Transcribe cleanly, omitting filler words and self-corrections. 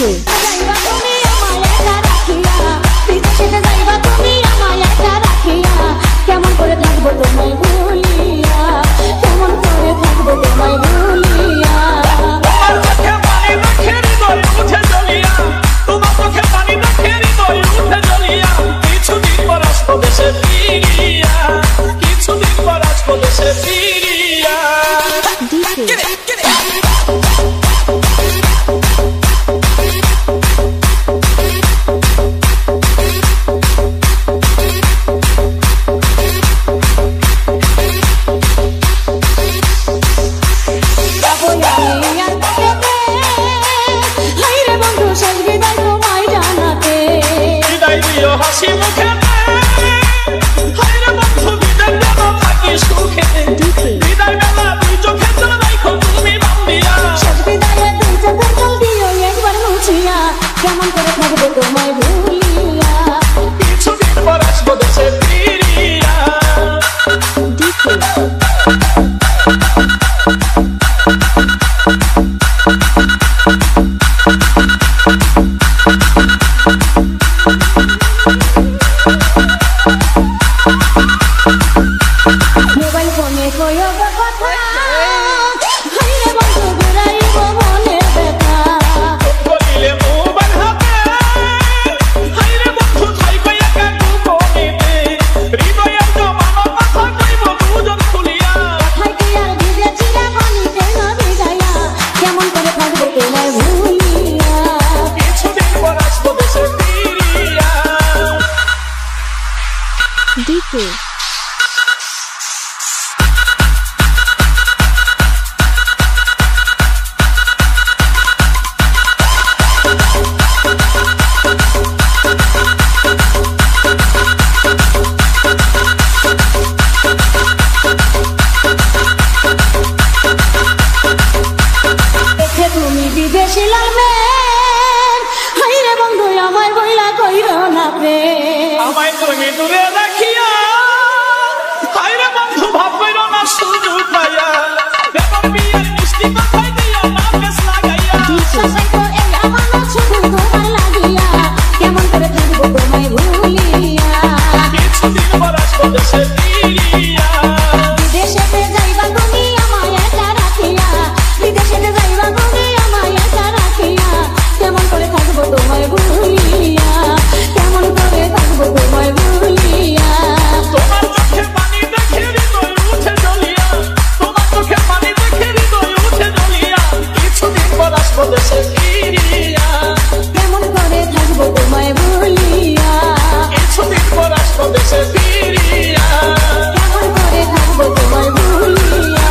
DJ কেমন করে থাকবো তোমায় ভুলিয়া, কেমন করে থাকবো তোমায় ভুলিয়া। তোমার চোখে পানি দেখে হৃদয় উঠে জ্বলিয়া, তোমার চোখে পানি দেখে হৃদয় উঠে জ্বলিয়া, কিছুদিন পর আসবো দেশে ফিরিয়া, কিছুদিন পর আসবো দেশে ফিরিয়া। হাসি মুখে হায়রে বন্ধু বিদায় দেব থাকি সুখে, বিদায় বেলা দুই চোখে জল রাখো তুমি বান্ধিয়া, শেষ বিদায়ে দুই চোখের জল দিও একবার মুছিয়া, কেমন করে থাকবো তোমায় ভুলিয়া, কিছুদিন পর আসবো দেশে ফিরিয়া। মোবাইল ফোনে কইও কথা, হায়রে বন্ধু ঘুরাইব মনে ব্যথা, বলিলে মোবাইল হাতে হায়রে বন্ধু থাইকো একা গোপনেতে, হৃদয়ের জমানো কথা কইব দুজন খুলিয়া, কথায় কি আর ভিজেছিলা পানিতে না ভিজাইয়া, কেমন করে থাকবো তোমায় ভুলিয়া, কিছুদিন পর আসবো দেশে ফিরিয়া। ডিজে দেখে তুমি বিদেশি লালবেন, হায়রে বন্ধু আমায় বইলা কইরো না প্রেম, আমায় তুমি দূরে রাখিয়া, হায়রে বন্ধু ভাব কইরো না সুযোগ পাইয়া, বেগম বিয়ার মিষ্টি কথাই দিও না বেশ লাগাইয়া, শাসাই তো এই আমানত শুধু তোমায় লাগিয়া, কেমন করে থাকবো তোমায় ভুলিয়া, কিছুদিন পর আসবো দেশে ফিরিয়া। বিদেশেতে যাইবা তুমি আমায় একা রাখিয়া, বিদেশেতে যাইবা তুমি আমায় একা রাখিয়া, কেমন করে থাকবো তোমায় ভুলিয়া, কেমন করে থাকবো তোমায় ভুলিয়া, তোমার চোখে পানি দেখে হৃদয় উঠে জ্বলিয়া, তোমার চোখে পানি দেখে হৃদয় উঠে জ্বলিয়া, কিছুদিন পর আসবো দেশে ফিরিয়া, কেমন করে থাকবো তোমায় ভুলিয়া, কিছুদিন পর আসবো দেশে ফিরিয়া। কেমন করে থাকবো তোমায় ভুলিয়া।